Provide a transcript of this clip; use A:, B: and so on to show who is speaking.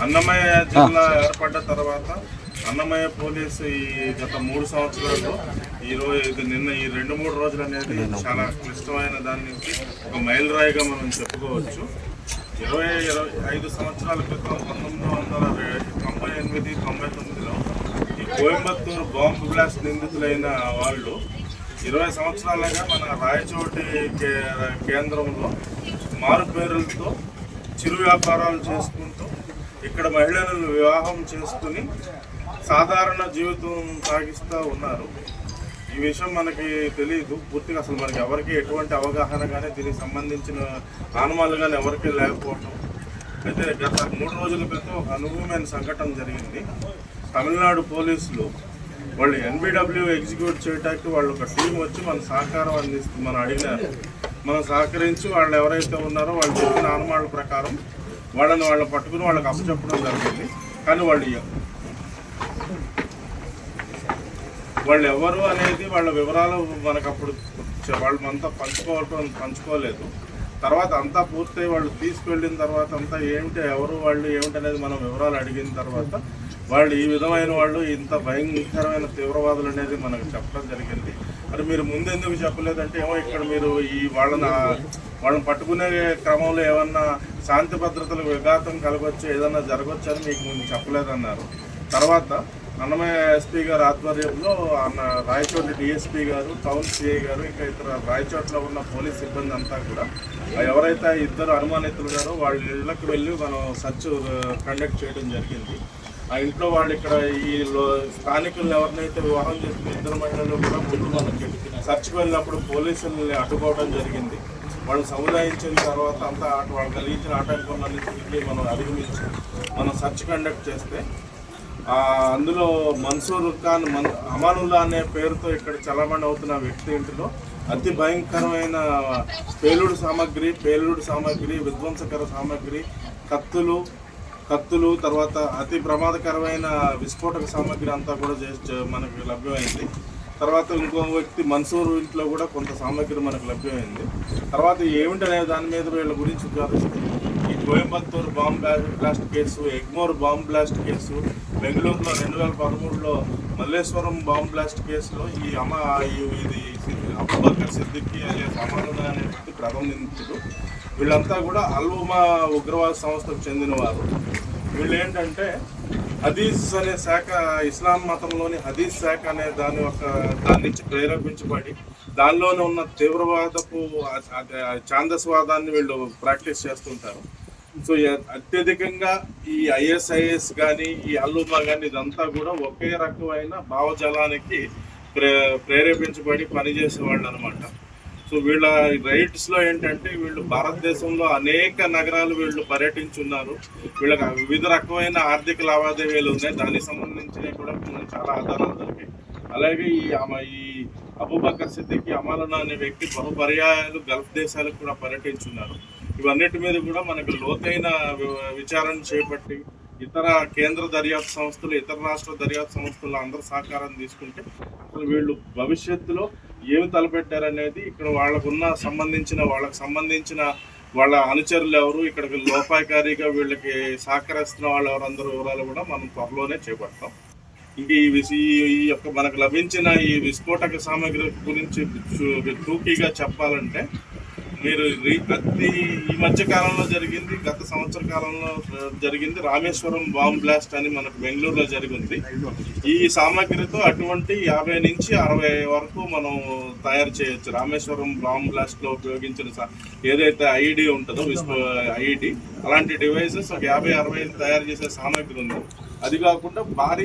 A: అన్నమయ్య జిల్లా ఏర్పడ్డ తర్వాత అన్నమయ్య పోలీసు ఈ గత 3 సంవత్సరాల్లో నిన్న ఈ 2-3 రోజులు అనేది చాలా క్లిష్టమైన దాని నుంచి ఒక మైలురాయిగా మనం చెప్పుకోవచ్చు. 25 సంవత్సరాల క్రితం 1998-99లో ఈ కోయంబత్తూరు బాంబు బ్లాస్ట్ నిందితులైన వాళ్ళు 20 సంవత్సరాలుగా మన రాయచోటి కేంద్రంలో మారుపేరులతో చిరు వ్యాపారాలు చేసుకుంటూ ఇక్కడ మహిళలను వివాహం చేసుకుని సాధారణ జీవితం సాగిస్తూ ఉన్నారు. ఈ విషయం మనకి తెలియదు పూర్తిగా, అసలు మనకి ఎవరికి ఎటువంటి అవగాహన కానీ దీనికి సంబంధించిన ఆనమాలు కానీ ఎవరికి లేకపోవటం. అయితే గత 3 రోజుల క్రితం ఒక అనుభవమైన సంఘటన జరిగింది. తమిళనాడు పోలీసులు వాళ్ళు NBW ఎగ్జిక్యూట్ చేయడానికి వాళ్ళు ఒక టీం వచ్చి మన సహకారం అందిస్తుంది. మనం సహకరించి వాళ్ళు ఎవరైతే ఉన్నారో వాళ్ళు చెప్పిన ఆనమాళ్ళ ప్రకారం వాళ్ళని పట్టుకుని వాళ్ళకి అప్పచెప్పడం జరిగింది. కానీ వాళ్ళు ఎవరు అనేది వాళ్ళ వివరాలు మనకు అప్పుడు వాళ్ళంతా పంచుకోలేదు. తర్వాత అంతా పూర్తయి వాళ్ళు తీసుకువెళ్ళిన తర్వాత అంతా ఎవరు వాళ్ళు ఏమిటి అనేది మనం వివరాలు అడిగిన తర్వాత వాళ్ళు ఈ విధమైన వాళ్ళు ఇంత భయంకరమైన తీవ్రవాదులు అనేది మనకు చెప్పడం జరిగింది. మరి మీరు ముందెందుకు చెప్పలేదంటే ఏమో ఇక్కడ మీరు వాళ్ళని పట్టుకునే క్రమంలో ఏమన్నా శాంతి భద్రతలకు విఘాతం కలగొచ్చు, ఏదన్నా జరగచ్చు అని మీకు ముందు చెప్పలేదన్నారు. తర్వాత అన్నమయ్య ఎస్పీ గారు ఆధ్వర్యంలో రాయచోటి డిఎస్పీ గారు, టౌన్ సిఐ గారు, ఇంకా ఇతర రాయచోట్లో ఉన్న పోలీస్ సిబ్బంది అంతా కూడా ఎవరైతే 2 అనుమానితులు గారో వాళ్ళ ఇళ్ళకి వెళ్ళి మనం సర్చ్ కండక్ట్ చేయడం జరిగింది. ఆ ఇంట్లో వాళ్ళు ఇక్కడ ఈ స్థానికులను ఎవరినైతే వివాహం చేసిన 2 మహిళలు కూడా ముందు మనకి సర్చ్కి వెళ్ళినప్పుడు పోలీసుల్ని అడ్డుకోవడం జరిగింది. వాళ్ళు సముదాయించిన తర్వాత అంతా వాళ్ళు కలిగించిన ఆటంకాలన్నింటినీ మనం అధిగమించి మనం సర్చ్ కండక్ట్ చేస్తే అందులో మన్సూర్ ఖాన్ అమానుల్లా అనే పేరుతో ఇక్కడ చలామణి అవుతున్న వ్యక్తి ఇంటిలో అతి భయంకరమైన పేలుడు సామాగ్రి, విధ్వంసకర సామాగ్రి, కత్తులు తర్వాత అతి ప్రమాదకరమైన విస్ఫోటక సామాగ్రి అంతా కూడా మనకు లభ్యమైంది. తర్వాత ఇంకో వ్యక్తి మన్సూర్ ఇంట్లో కూడా కొంత సామాగ్రి మనకు లభ్యమైంది. తర్వాత ఏమిటనే దాని మీద వీళ్ళ గురించి విచారిస్తే ఈ Coimbatore bomb blast case, Egmore bomb blast case, బెంగళూరులో 2013లో మల్లేశ్వరం బాంబ్ బ్లాస్ట్ కేసులో ఇది అబూబకర్ సిద్దికీ అలియాస్ అమానుల్లా అనే వ్యక్తి ప్రథమ నిందితుడు. వీళ్ళంతా కూడా అల్ఉమా ఉగ్రవాద సంస్థకు చెందినవారు. వీళ్ళు ఏంటంటే హదీస్ అనే శాఖ, ఇస్లాం మతంలోని హదీస్ శాఖ అనే దాని నుంచి ప్రేరేపించబడి దానిలోనే ఉన్న తీవ్రవాదపు ఛాందస్వాదాన్ని వీళ్ళు ప్రాక్టీస్ చేస్తుంటారు. సో అత్యధికంగా ఈ ISIS కానీ ఈ అల్ఉమా కానీ ఇదంతా కూడా ఒకే రకమైన భావజాలానికి ప్రేరేపించబడి పనిచేసేవాళ్ళు అనమాట. సో వీళ్ళ రైట్స్లో ఏంటంటే వీళ్ళు భారతదేశంలో అనేక నగరాలు వీళ్ళు పర్యటించున్నారు. వీళ్ళకి వివిధ రకమైన ఆర్థిక లావాదేవీలు ఉన్నాయి. దానికి సంబంధించినవి కూడా చాలా ఆధారాలు దొరికాయి. అలాగే ఈ అబూబకర్ సిద్దికీ అమానుల్లా అనే వ్యక్తి బహుపర్యాయాలు గల్ఫ్ దేశాలకు కూడా పర్యటించున్నారు. ఇవన్నిటి మీద కూడా మనకు లోతైన విచారణ చేపట్టి ఇతర కేంద్ర దర్యాప్తు సంస్థలు, ఇతర రాష్ట్ర దర్యాప్తు సంస్థలు అందరూ సహకారం తీసుకుంటే అసలు వీళ్ళు భవిష్యత్తులో ఏమి తలపెట్టారనేది ఇక్కడ వాళ్ళకు సంబంధించిన వాళ్ళ అనుచరులు ఎవరు, ఇక్కడికి లోపాయకారిగా వీళ్ళకి సహకరిస్తున్న వాళ్ళు ఎవరందరూ వివరాలు కూడా మనం త్వరలోనే చేపడతాం. ఇంక ఈ యొక్క మనకు లభించిన ఈ విస్ఫోటక సామాగ్రి గురించి టూకీగా చెప్పాలంటే మీరు ఈ మధ్య కాలంలో జరిగింది, గత సంవత్సర కాలంలో జరిగింది రామేశ్వరం బాంబ్ బ్లాస్ట్ అని మనకు బెంగళూరులో జరిగింది. ఈ సామాగ్రితో అటువంటి 50 నుంచి 60 వరకు మనం తయారు చేయొచ్చు. రామేశ్వరం బాంబ్ బ్లాస్ట్లో ఉపయోగించిన ఏదైతే IED ఉంటుందో IED అలాంటి డివైసెస్ ఒక 50-60 తయారు చేసే సామాగ్రి ఉంది. అది కాకుండా భారీ